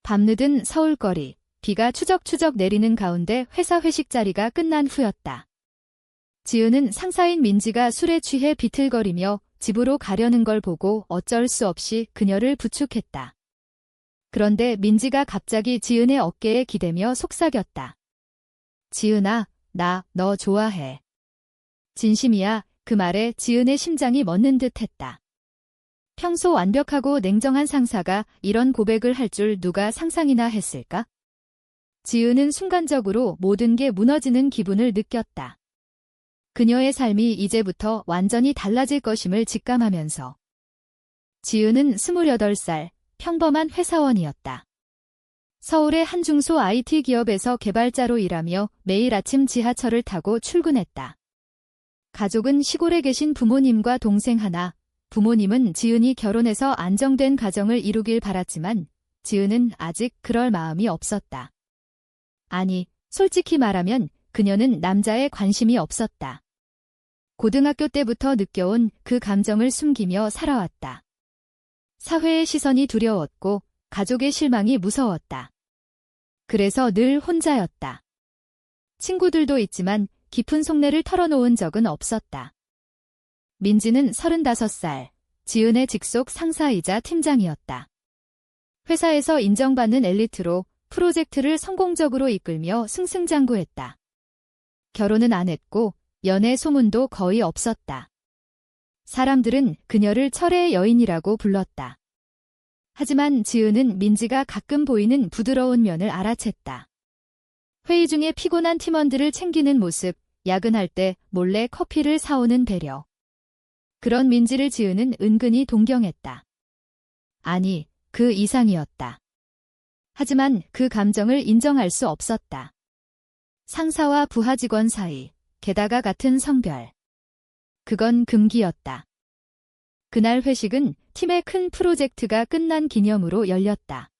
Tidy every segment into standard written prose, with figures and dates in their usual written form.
밤늦은 서울거리, 비가 추적추적 내리는 가운데 회사 회식 자리가 끝난 후였다. 지은은 상사인 민지가 술에 취해 비틀거리며 집으로 가려는 걸 보고 어쩔 수 없이 그녀를 부축했다. 그런데 민지가 갑자기 지은의 어깨에 기대며 속삭였다. 지은아, 나 너 좋아해. 진심이야. 그 말에 지은의 심장이 멎는 듯 했다. 평소 완벽하고 냉정한 상사가 이런 고백을 할 줄 누가 상상이나 했을까? 지은은 순간적으로 모든 게 무너지는 기분을 느꼈다. 그녀의 삶이 이제부터 완전히 달라질 것임을 직감하면서. 지은은 28살, 평범한 회사원이었다. 서울의 한 중소 IT 기업에서 개발자로 일하며 매일 아침 지하철을 타고 출근했다. 가족은 시골에 계신 부모님과 동생 하나, 부모님은 지은이 결혼해서 안정된 가정을 이루길 바랐지만 지은은 아직 그럴 마음이 없었다. 아니, 솔직히 말하면 그녀는 남자에 관심이 없었다. 고등학교 때부터 느껴온 그 감정을 숨기며 살아왔다. 사회의 시선이 두려웠고 가족의 실망이 무서웠다. 그래서 늘 혼자였다. 친구들도 있지만 깊은 속내를 털어놓은 적은 없었다. 민지는 35살, 지은의 직속 상사이자 팀장이었다. 회사에서 인정받는 엘리트로 프로젝트를 성공적으로 이끌며 승승장구했다. 결혼은 안 했고 연애 소문도 거의 없었다. 사람들은 그녀를 철의 여인이라고 불렀다. 하지만 지은은 민지가 가끔 보이는 부드러운 면을 알아챘다. 회의 중에 피곤한 팀원들을 챙기는 모습, 야근할 때 몰래 커피를 사오는 배려. 그런 민지를 지은은 은근히 동경했다. 아니, 그 이상이었다. 하지만 그 감정을 인정할 수 없었다. 상사와 부하 직원 사이, 게다가 같은 성별. 그건 금기였다. 그날 회식은 팀의 큰 프로젝트가 끝난 기념으로 열렸다.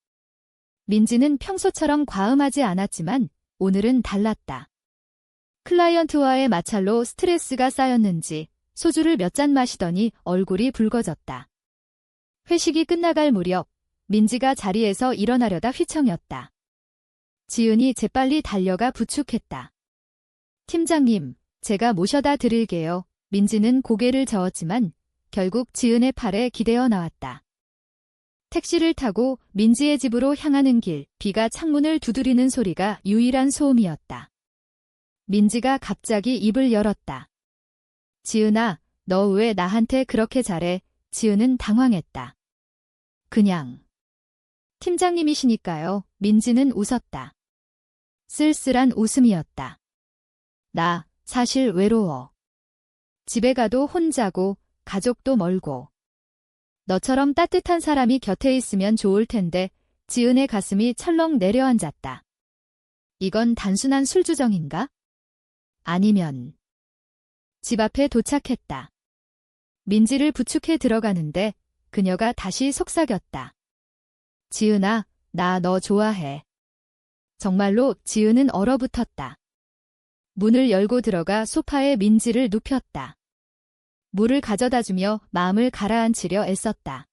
민지는 평소처럼 과음하지 않았지만 오늘은 달랐다. 클라이언트와의 마찰로 스트레스가 쌓였는지 소주를 몇 잔 마시더니 얼굴이 붉어졌다. 회식이 끝나갈 무렵 민지가 자리에서 일어나려다 휘청였다. 지은이 재빨리 달려가 부축했다. 팀장님, 제가 모셔다 드릴게요. 민지는 고개를 저었지만 결국 지은의 팔에 기대어 나왔다. 택시를 타고 민지의 집으로 향하는 길, 비가 창문을 두드리는 소리가 유일한 소음이었다. 민지가 갑자기 입을 열었다. 지은아, 너 왜 나한테 그렇게 잘해? 지은은 당황했다. 그냥. 팀장님이시니까요. 민지는 웃었다. 쓸쓸한 웃음이었다. 나 사실 외로워. 집에 가도 혼자고 가족도 멀고. 너처럼 따뜻한 사람이 곁에 있으면 좋을 텐데 지은의 가슴이 철렁 내려앉았다. 이건 단순한 술주정인가? 아니면. 집 앞에 도착했다. 민지를 부축해 들어가는데 그녀가 다시 속삭였다. 지은아, 나 너 좋아해. 정말로 지은은 얼어붙었다. 문을 열고 들어가 소파에 민지를 눕혔다. 물을 가져다주며 마음을 가라앉히려 애썼다.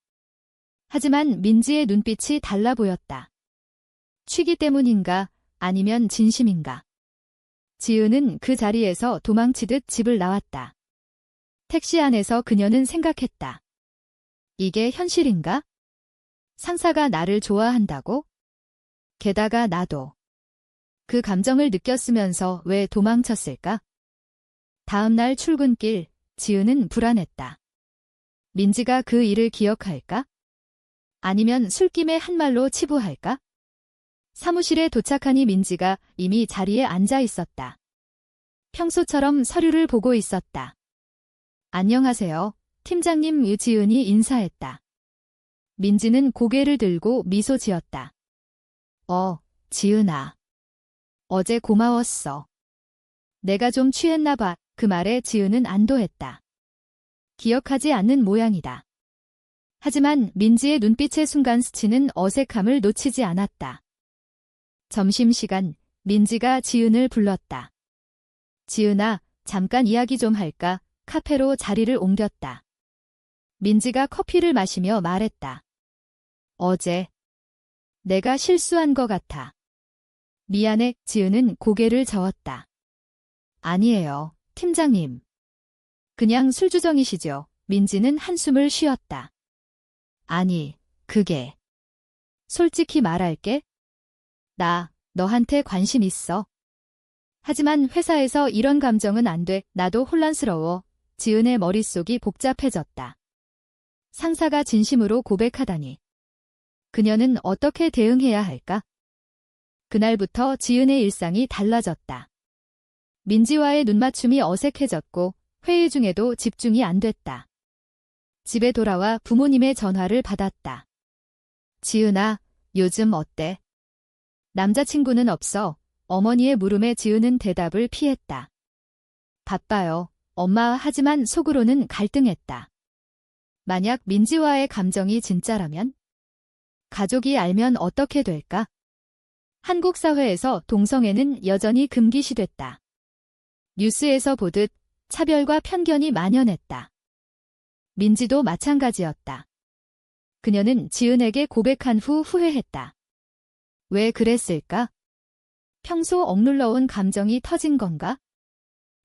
하지만 민지의 눈빛이 달라 보였다. 취기 때문인가 아니면 진심인가. 지은은 그 자리에서 도망치듯 집을 나왔다. 택시 안에서 그녀는 생각했다. 이게 현실인가? 상사가 나를 좋아한다고? 게다가 나도. 그 감정을 느꼈으면서 왜 도망쳤을까? 다음 날 출근길, 지은은 불안했다. 민지가 그 일을 기억할까? 아니면 술김에 한 말로 치부할까? 사무실에 도착하니 민지가 이미 자리에 앉아 있었다. 평소처럼 서류를 보고 있었다. 안녕하세요. 팀장님. 유지은이 인사했다. 민지는 고개를 들고 미소 지었다. 지은아. 어제 고마웠어. 내가 좀 취했나 봐. 그 말에 지은은 안도했다. 기억하지 않는 모양이다. 하지만 민지의 눈빛의 순간 스치는 어색함을 놓치지 않았다. 점심시간, 민지가 지은을 불렀다. 지은아, 잠깐 이야기 좀 할까? 카페로 자리를 옮겼다. 민지가 커피를 마시며 말했다. 어제 내가 실수한 것 같아. 미안해. 지은은 고개를 저었다. 아니에요, 팀장님. 그냥 술주정이시죠. 민지는 한숨을 쉬었다. 아니, 그게. 솔직히 말할게. 나 너한테 관심 있어. 하지만 회사에서 이런 감정은 안 돼. 나도 혼란스러워. 지은의 머릿속이 복잡해졌다. 상사가 진심으로 고백하다니. 그녀는 어떻게 대응해야 할까? 그날부터 지은의 일상이 달라졌다. 민지와의 눈맞춤이 어색해졌고 회의 중에도 집중이 안 됐다. 집에 돌아와 부모님의 전화를 받았다. 지은아, 요즘 어때? 남자친구는 없어. 어머니의 물음에 지은은 대답을 피했다. 바빠요, 엄마. 하지만 속으로는 갈등했다. 만약 민지와의 감정이 진짜라면? 가족이 알면 어떻게 될까? 한국 사회에서 동성애는 여전히 금기시됐다. 뉴스에서 보듯 차별과 편견이 만연했다. 민지도 마찬가지였다. 그녀는 지은에게 고백한 후 후회했다. 왜 그랬을까? 평소 억눌러온 감정이 터진 건가?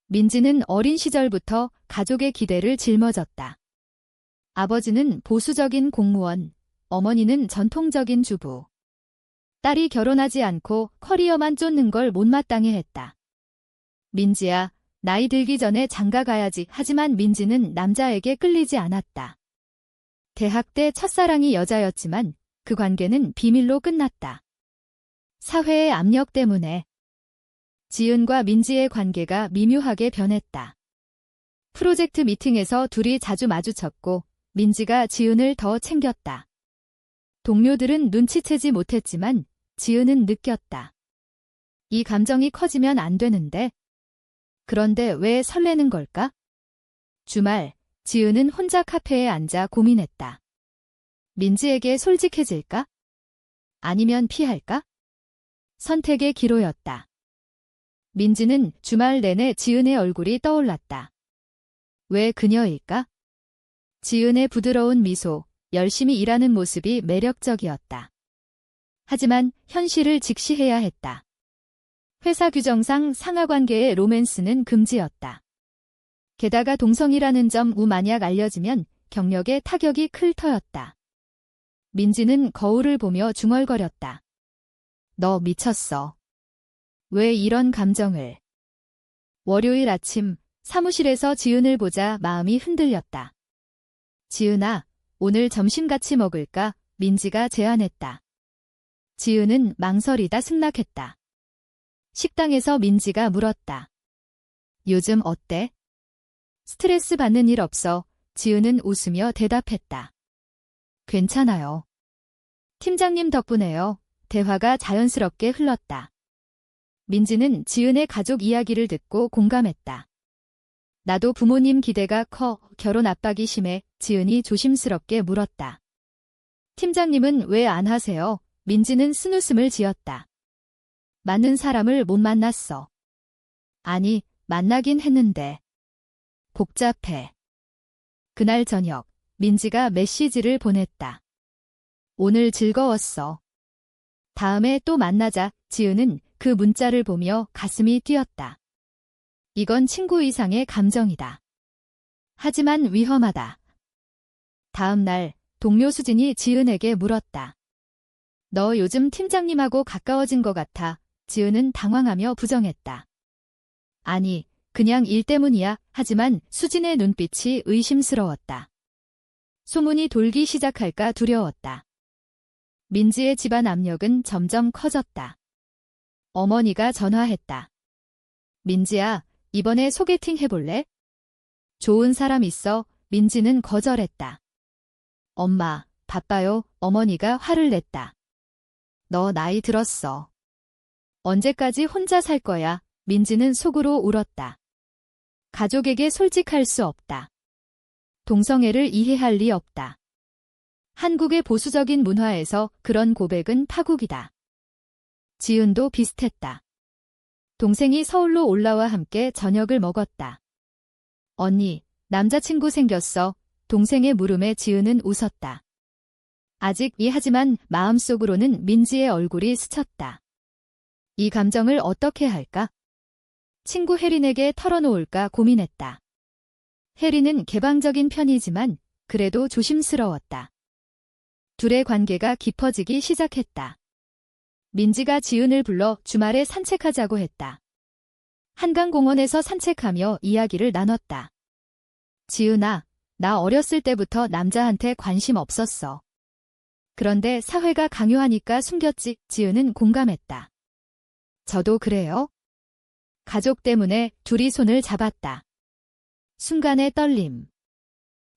민지는 어린 시절부터 가족의 기대를 짊어졌다. 아버지는 보수적인 공무원, 어머니는 전통적인 주부. 딸이 결혼하지 않고 커리어만 쫓는 걸 못마땅해 했다. 민지야, 나이 들기 전에 장가 가야지. 하지만 민지는 남자에게 끌리지 않았다. 대학 때 첫사랑이 여자였지만 그 관계는 비밀로 끝났다. 사회의 압력 때문에 지은과 민지의 관계가 미묘하게 변했다. 프로젝트 미팅에서 둘이 자주 마주쳤고 민지가 지은을 더 챙겼다. 동료들은 눈치채지 못했지만 지은은 느꼈다. 이 감정이 커지면 안 되는데. 그런데 왜 설레는 걸까? 주말, 지은은 혼자 카페에 앉아 고민했다. 민지에게 솔직해질까? 아니면 피할까? 선택의 기로였다. 민지는 주말 내내 지은의 얼굴이 떠올랐다. 왜 그녀일까? 지은의 부드러운 미소, 열심히 일하는 모습이 매력적이었다. 하지만 현실을 직시해야 했다. 회사 규정상 상하관계의 로맨스는 금지였다. 게다가 동성이라는 점 만약 알려지면 경력에 타격이 클 터였다. 민지는 거울을 보며 중얼거렸다. 너 미쳤어. 왜 이런 감정을? 월요일 아침 사무실에서 지은을 보자 마음이 흔들렸다. 지은아, 오늘 점심 같이 먹을까? 민지가 제안했다. 지은은 망설이다 승낙했다. 식당에서 민지가 물었다. 요즘 어때? 스트레스 받는 일 없어. 지은은 웃으며 대답했다. 괜찮아요. 팀장님 덕분에요. 대화가 자연스럽게 흘렀다. 민지는 지은의 가족 이야기를 듣고 공감했다. 나도 부모님 기대가 커. 결혼 압박이 심해. 지은이 조심스럽게 물었다. 팀장님은 왜 안 하세요? 민지는 쓴웃음을 지었다. 맞는 사람을 못 만났어. 아니, 만나긴 했는데. 복잡해. 그날 저녁, 민지가 메시지를 보냈다. 오늘 즐거웠어. 다음에 또 만나자. 지은은 그 문자를 보며 가슴이 뛰었다. 이건 친구 이상의 감정이다. 하지만 위험하다. 다음 날, 동료 수진이 지은에게 물었다. 너 요즘 팀장님하고 가까워진 것 같아. 지은은 당황하며 부정했다. 아니, 그냥 일 때문이야. 하지만 수진의 눈빛이 의심스러웠다. 소문이 돌기 시작할까 두려웠다. 민지의 집안 압력은 점점 커졌다. 어머니가 전화했다. 민지야, 이번에 소개팅 해볼래? 좋은 사람 있어. 민지는 거절했다. 엄마, 바빠요. 어머니가 화를 냈다. 너 나이 들었어. 언제까지 혼자 살 거야? 민지는 속으로 울었다. 가족에게 솔직할 수 없다. 동성애를 이해할 리 없다. 한국의 보수적인 문화에서 그런 고백은 파국이다. 지은도 비슷했다. 동생이 서울로 올라와 함께 저녁을 먹었다. 언니, 남자친구 생겼어. 동생의 물음에 지은은 웃었다. 아직 이해하지만 마음속으로는 민지의 얼굴이 스쳤다. 이 감정을 어떻게 할까? 친구 혜린에게 털어놓을까 고민했다. 혜린은 개방적인 편이지만 그래도 조심스러웠다. 둘의 관계가 깊어지기 시작했다. 민지가 지은을 불러 주말에 산책하자고 했다. 한강공원에서 산책하며 이야기를 나눴다. 지은아, 나 어렸을 때부터 남자한테 관심 없었어. 그런데 사회가 강요하니까 숨겼지. 지은은 공감했다. 저도 그래요? 가족 때문에 둘이 손을 잡았다. 순간의 떨림.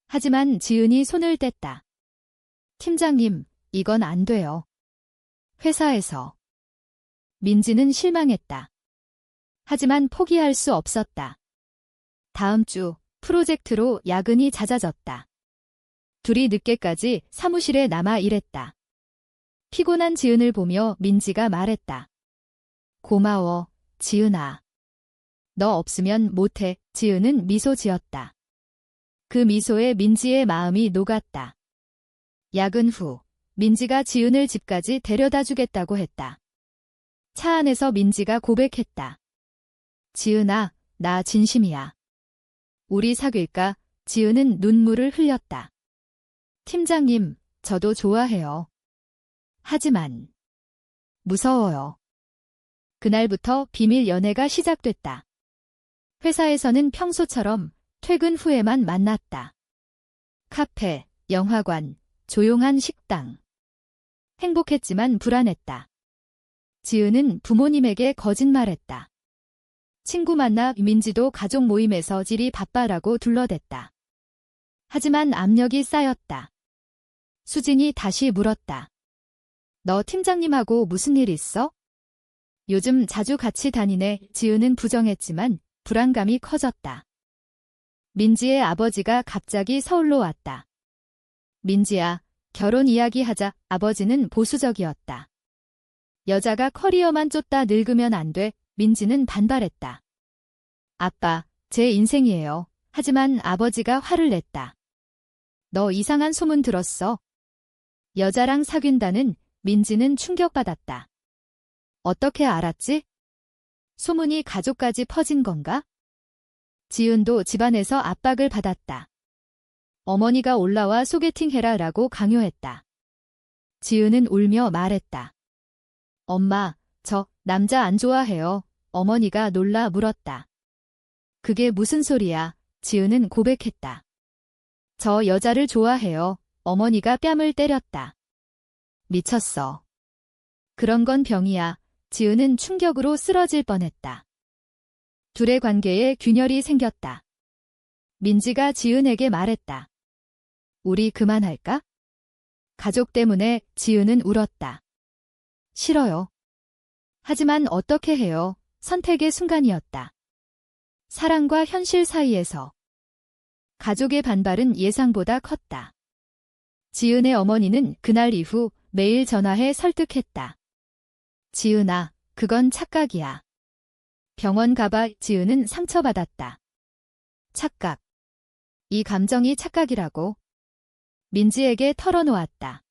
하지만 지은이 손을 뗐다. 팀장님, 이건 안 돼요. 회사에서. 민지는 실망했다. 하지만 포기할 수 없었다. 다음 주 프로젝트로 야근이 잦아졌다. 둘이 늦게까지 사무실에 남아 일했다. 피곤한 지은을 보며 민지가 말했다. 고마워, 지은아. 너 없으면 못해. 지은은 미소 지었다. 그 미소에 민지의 마음이 녹았다. 야근 후 민지가 지은을 집까지 데려다 주겠다고 했다. 차 안에서 민지가 고백했다. 지은아, 나 진심이야. 우리 사귈까? 지은은 눈물을 흘렸다. 팀장님, 저도 좋아해요. 하지만 무서워요. 그날부터 비밀 연애가 시작됐다. 회사에서는 평소처럼 퇴근 후에만 만났다. 카페, 영화관, 조용한 식당. 행복했지만 불안했다. 지은은 부모님에게 거짓말했다. 친구 만나 민지도 가족 모임에서 질이 바빠라고 둘러댔다. 하지만 압력이 쌓였다. 수진이 다시 물었다. 너 팀장님하고 무슨 일 있어? 요즘 자주 같이 다니네. 지은은 부정했지만 불안감이 커졌다. 민지의 아버지가 갑자기 서울로 왔다. 민지야, 결혼 이야기하자. 아버지는 보수적이었다. 여자가 커리어만 쫓다 늙으면 안 돼. 민지는 반발했다. 아빠, 제 인생이에요. 하지만 아버지가 화를 냈다. 너 이상한 소문 들었어? 여자랑 사귄다는. 민지는 충격받았다. 어떻게 알았지? 소문이 가족까지 퍼진 건가? 지은도 집안에서 압박을 받았다. 어머니가 올라와 소개팅해라 라고 강요했다. 지은은 울며 말했다. 엄마, 저 남자 안 좋아해요. 어머니가 놀라 물었다. 그게 무슨 소리야? 지은은 고백했다. 저 여자를 좋아해요. 어머니가 뺨을 때렸다. 미쳤어. 그런 건 병이야. 지은은 충격으로 쓰러질 뻔했다. 둘의 관계에 균열이 생겼다. 민지가 지은에게 말했다. 우리 그만할까? 가족 때문에. 지은은 울었다. 싫어요. 하지만 어떻게 해요? 선택의 순간이었다. 사랑과 현실 사이에서. 가족의 반발은 예상보다 컸다. 지은의 어머니는 그날 이후 매일 전화해 설득했다. 지은아, 그건 착각이야. 병원 가봐. 지은은 상처받았다. 착각. 이 감정이 착각이라고. 민지에게 털어놓았다.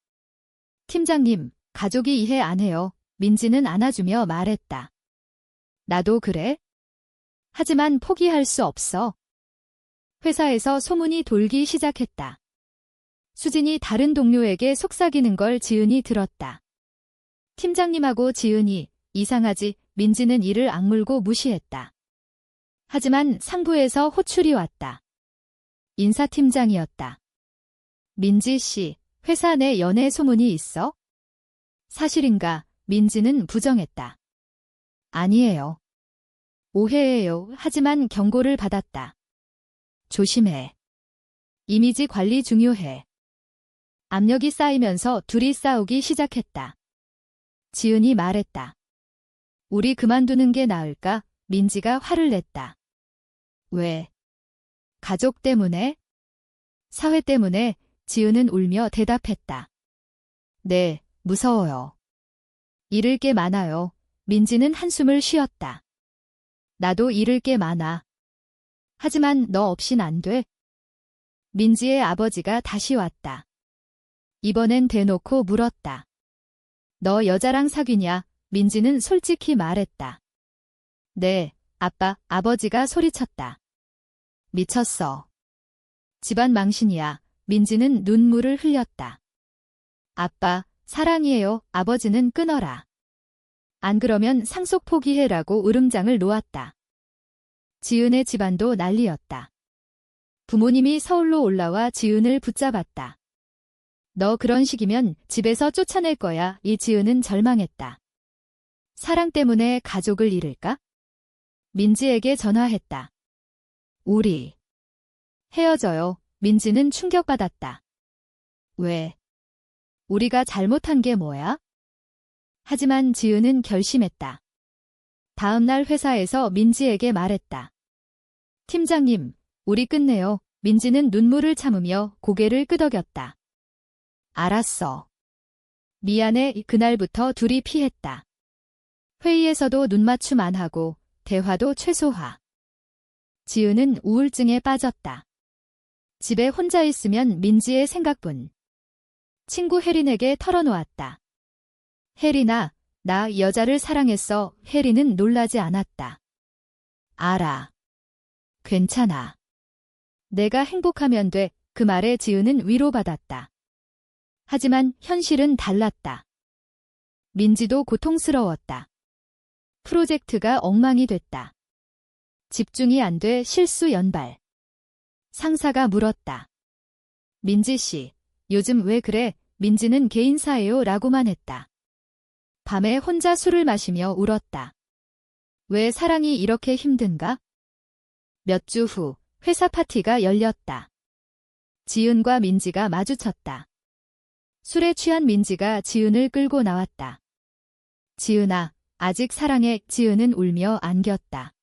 팀장님, 가족이 이해 안 해요. 민지는 안아주며 말했다. 나도 그래? 하지만 포기할 수 없어. 회사에서 소문이 돌기 시작했다. 수진이 다른 동료에게 속삭이는 걸 지은이 들었다. 팀장님하고 지은이. 이상하지. 민지는 이를 악물고 무시했다. 하지만 상부에서 호출이 왔다. 인사팀장이었다. 민지 씨, 회사 내 연애 소문이 있어? 사실인가? 민지는 부정했다. 아니에요. 오해예요. 하지만 경고를 받았다. 조심해. 이미지 관리 중요해. 압력이 쌓이면서 둘이 싸우기 시작했다. 지은이 말했다. 우리 그만두는 게 나을까? 민지가 화를 냈다. 왜? 가족 때문에? 사회 때문에? 지은은 울며 대답했다. 네, 무서워요. 잃을 게 많아요. 민지는 한숨을 쉬었다. 나도 잃을 게 많아. 하지만 너 없인 안 돼. 민지의 아버지가 다시 왔다. 이번엔 대놓고 물었다. 너 여자랑 사귀냐? 민지는 솔직히 말했다. 네, 아빠, 아버지가 소리쳤다. 미쳤어. 집안 망신이야. 민지는 눈물을 흘렸다. 아빠, 사랑이에요. 아버지는 끊어라. 안 그러면 상속 포기해라고 으름장을 놓았다. 지은의 집안도 난리였다. 부모님이 서울로 올라와 지은을 붙잡았다. 너 그런 식이면 집에서 쫓아낼 거야. 이 지은은 절망했다. 사랑 때문에 가족을 잃을까? 민지에게 전화했다. 우리 헤어져요. 민지는 충격받았다. 왜? 우리가 잘못한 게 뭐야? 하지만 지은은 결심했다. 다음 날 회사에서 민지에게 말했다. 팀장님, 우리 끝내요. 민지는 눈물을 참으며 고개를 끄덕였다. 알았어. 미안해. 그날부터 둘이 피했다. 회의에서도 눈맞춤 안 하고 대화도 최소화. 지은은 우울증에 빠졌다. 집에 혼자 있으면 민지의 생각뿐. 친구 혜린에게 털어놓았다. 혜린아, 나 여자를 사랑했어. 혜린은 놀라지 않았다. 알아. 괜찮아. 내가 행복하면 돼. 그 말에 지은은 위로받았다. 하지만 현실은 달랐다. 민지도 고통스러웠다. 프로젝트가 엉망이 됐다. 집중이 안 돼 실수 연발. 상사가 물었다. 민지 씨, 요즘 왜 그래? 민지는 개인사예요 라고만 했다. 밤에 혼자 술을 마시며 울었다. 왜 사랑이 이렇게 힘든가? 몇 주 후 회사 파티가 열렸다. 지은과 민지가 마주쳤다. 술에 취한 민지가 지은을 끌고 나왔다. 지은아, 아직 사랑해. 지은은 울며 안겼다.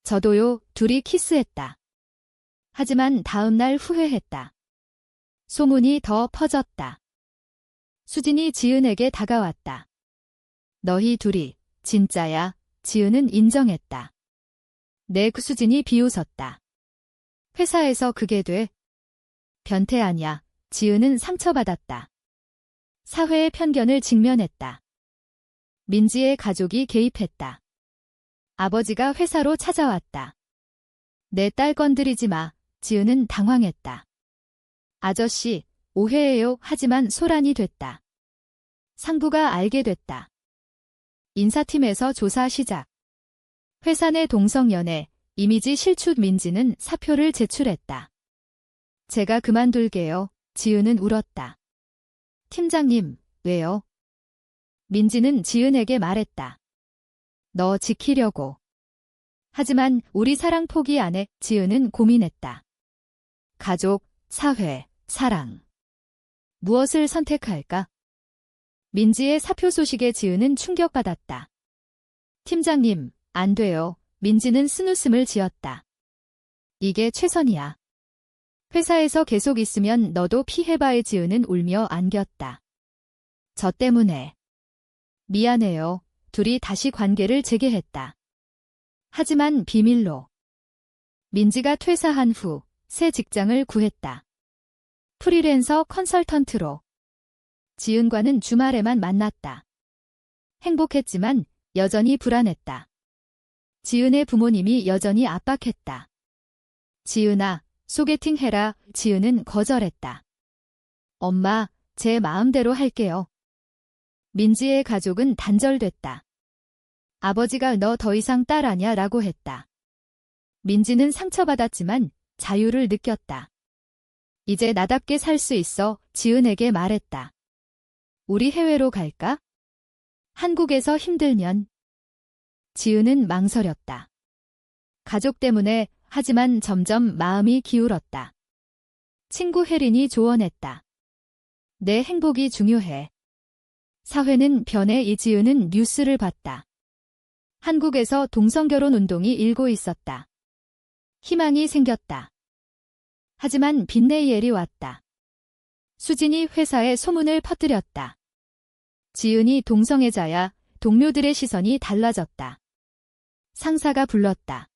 저도요. 둘이 키스했다. 하지만 다음 날 후회했다. 소문이 더 퍼졌다. 수진이 지은에게 다가왔다. 너희 둘이 진짜야? 지은은 인정했다. 네, 그 수진이 비웃었다. 회사에서 그게 돼? 변태 아냐. 지은은 상처받았다. 사회의 편견을 직면했다. 민지의 가족이 개입했다. 아버지가 회사로 찾아왔다. 내 딸 건드리지 마. 지은은 당황했다. 아저씨, 오해예요. 하지만 소란이 됐다. 상부가 알게 됐다. 인사팀에서 조사 시작. 회사 내 동성연애, 이미지 실추. 민지는 사표를 제출했다. 제가 그만둘게요. 지은은 울었다. 팀장님, 왜요? 민지는 지은에게 말했다. 너 지키려고. 하지만 우리 사랑 포기 안 해. 지은은 고민했다. 가족, 사회, 사랑. 무엇을 선택할까? 민지의 사표 소식에 지은은 충격받았다. 팀장님, 안 돼요. 민지는 쓴웃음을 지었다. 이게 최선이야. 회사에서 계속 있으면 너도 피해봐에. 지은은 울며 안겼다. 저 때문에. 미안해요. 둘이 다시 관계를 재개했다. 하지만 비밀로. 민지가 퇴사한 후 새 직장을 구했다. 프리랜서 컨설턴트로. 지은과는 주말에만 만났다. 행복했지만 여전히 불안했다. 지은의 부모님이 여전히 압박했다. 지은아, 소개팅 해라. 지은은 거절했다. 엄마, 제 마음대로 할게요. 민지의 가족은 단절됐다. 아버지가 너 더 이상 딸 아냐 라고 했다. 민지는 상처받았지만 자유를 느꼈다. 이제 나답게 살 수 있어. 지은에게 말했다. 우리 해외로 갈까? 한국에서 힘들면. 지은은 망설였다. 가족 때문에. 하지만 점점 마음이 기울었다. 친구 혜린이 조언했다. 내 행복이 중요해. 사회는 변해. 이지은은 뉴스를 봤다. 한국에서 동성결혼 운동이 일고 있었다. 희망이 생겼다. 하지만 빈내의엘이 왔다. 수진이 회사에 소문을 퍼뜨렸다. 지은이 동성애자야. 동료들의 시선이 달라졌다. 상사가 불렀다.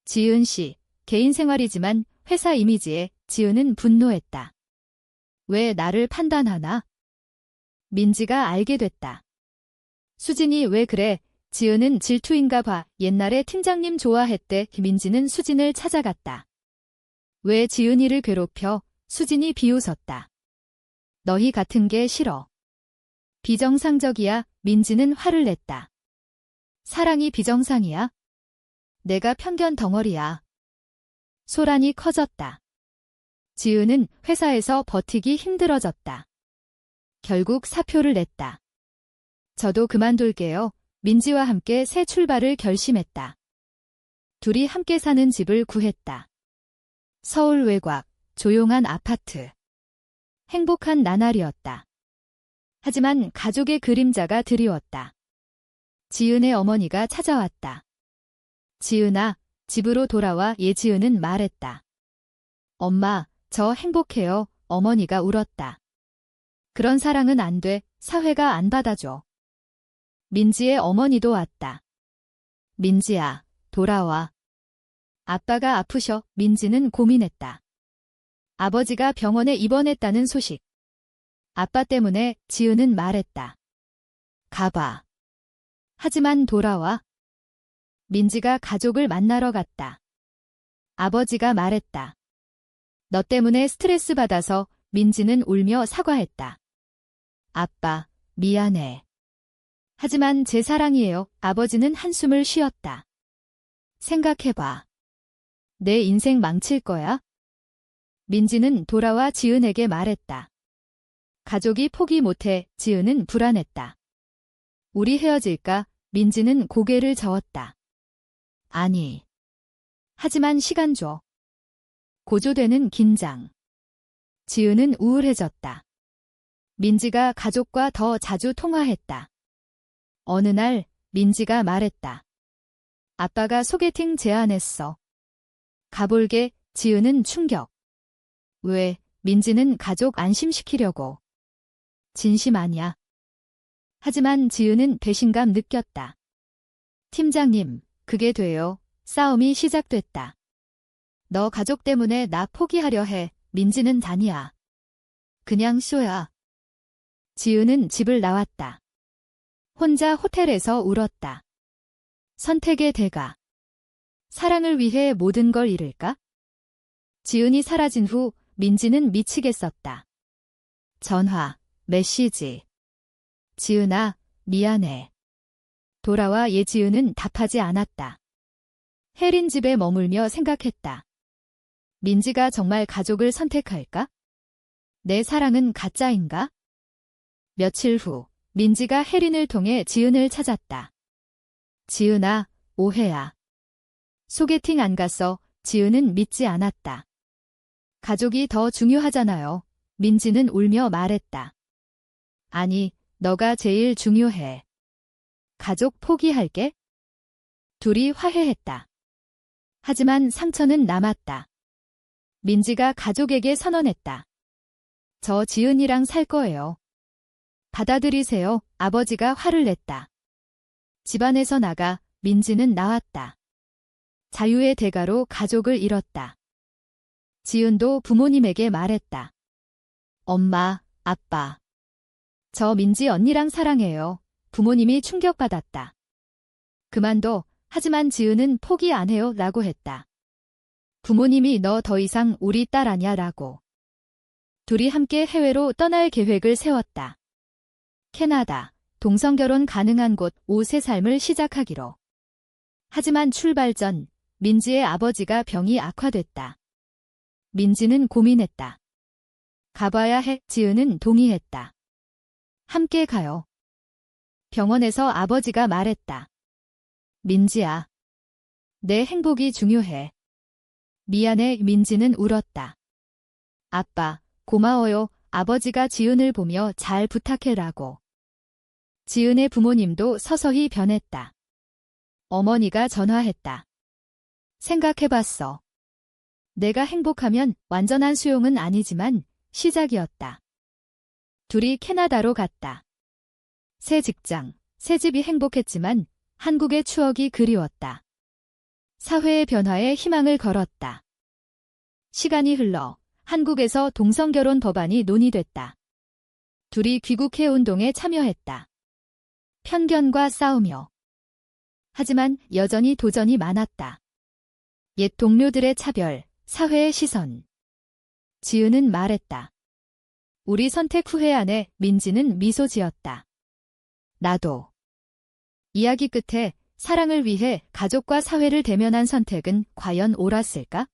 지은 씨, 개인 생활이지만 회사 이미지에. 지은은 분노했다. 왜 나를 판단하나? 민지가 알게 됐다. 수진이 왜 그래? 지은은 질투인가 봐. 옛날에 팀장님 좋아했대. 민지는 수진을 찾아갔다. 왜 지은이를 괴롭혀? 수진이 비웃었다. 너희 같은 게 싫어. 비정상적이야. 민지는 화를 냈다. 사랑이 비정상이야? 내가 편견 덩어리야. 소란이 커졌다. 지은은 회사에서 버티기 힘들어졌다. 결국 사표를 냈다. 저도 그만둘게요. 민지와 함께 새 출발을 결심했다. 둘이 함께 사는 집을 구했다. 서울 외곽, 조용한 아파트. 행복한 나날이었다. 하지만 가족의 그림자가 드리웠다. 지은의 어머니가 찾아왔다. 지은아, 집으로 돌아와. 예지은은 말했다. 엄마, 저 행복해요. 어머니가 울었다. 그런 사랑은 안 돼. 사회가 안 받아줘. 민지의 어머니도 왔다. 민지야, 돌아와. 아빠가 아프셔. 민지는 고민했다. 아버지가 병원에 입원했다는 소식. 아빠 때문에. 지은은 말했다. 가봐. 하지만 돌아와. 민지가 가족을 만나러 갔다. 아버지가 말했다. 너 때문에 스트레스 받아서. 민지는 울며 사과했다. 아빠, 미안해. 하지만 제 사랑이에요. 아버지는 한숨을 쉬었다. 생각해봐. 내 인생 망칠 거야? 민지는 돌아와 지은에게 말했다. 가족이 포기 못해. 지은은 불안했다. 우리 헤어질까? 민지는 고개를 저었다. 아니. 하지만 시간 줘. 고조되는 긴장. 지은은 우울해졌다. 민지가 가족과 더 자주 통화했다. 어느 날 민지가 말했다. 아빠가 소개팅 제안했어. 가볼게. 지은은 충격. 왜? 민지는 가족 안심시키려고. 진심 아니야. 하지만 지은은 배신감 느꼈다. 팀장님, 그게 돼요. 싸움이 시작됐다. 너 가족 때문에 나 포기하려 해. 민지는 아니야. 그냥 쇼야. 지은은 집을 나왔다. 혼자 호텔에서 울었다. 선택의 대가. 사랑을 위해 모든 걸 잃을까? 지은이 사라진 후 민지는 미치겠었다. 전화, 메시지. 지은아, 미안해. 돌아와. 예지은은 답하지 않았다. 혜린 집에 머물며 생각했다. 민지가 정말 가족을 선택할까? 내 사랑은 가짜인가? 며칠 후 민지가 혜린을 통해 지은을 찾았다. 지은아, 오해야. 소개팅 안 갔어. 지은은 믿지 않았다. 가족이 더 중요하잖아요. 민지는 울며 말했다. 아니, 너가 제일 중요해. 가족 포기할게. 둘이 화해했다. 하지만 상처는 남았다. 민지가 가족에게 선언했다. 저 지은이랑 살 거예요. 받아들이세요. 아버지가 화를 냈다. 집안에서 나가. 민지는 나왔다. 자유의 대가로 가족을 잃었다. 지은도 부모님에게 말했다. 엄마, 아빠. 저 민지 언니랑 사랑해요. 부모님이 충격받았다. 그만둬. 하지만 지은은 포기 안 해요. 라고 했다. 부모님이 너 더 이상 우리 딸 아냐 라고. 둘이 함께 해외로 떠날 계획을 세웠다. 캐나다, 동성결혼 가능한 곳 5세 삶을 시작하기로. 하지만 출발 전 민지의 아버지가 병이 악화됐다. 민지는 고민했다. 가봐야 해. 지은은 동의했다. 함께 가요. 병원에서 아버지가 말했다. 민지야. 내 행복이 중요해. 미안해. 민지는 울었다. 아빠, 고마워요. 아버지가 지은을 보며 잘 부탁해라고. 지은의 부모님도 서서히 변했다. 어머니가 전화했다. 생각해봤어. 내가 행복하면 완전한 수용은 아니지만 시작이었다. 둘이 캐나다로 갔다. 새 직장, 새 집이 행복했지만 한국의 추억이 그리웠다. 사회의 변화에 희망을 걸었다. 시간이 흘러 한국에서 동성결혼 법안이 논의됐다. 둘이 귀국해 운동에 참여했다. 편견과 싸우며. 하지만 여전히 도전이 많았다. 옛 동료들의 차별, 사회의 시선. 지은은 말했다. 우리 선택 후회 안에 민지는 미소 지었다. 나도. 이야기 끝에 사랑을 위해 가족과 사회를 대면한 선택은 과연 옳았을까?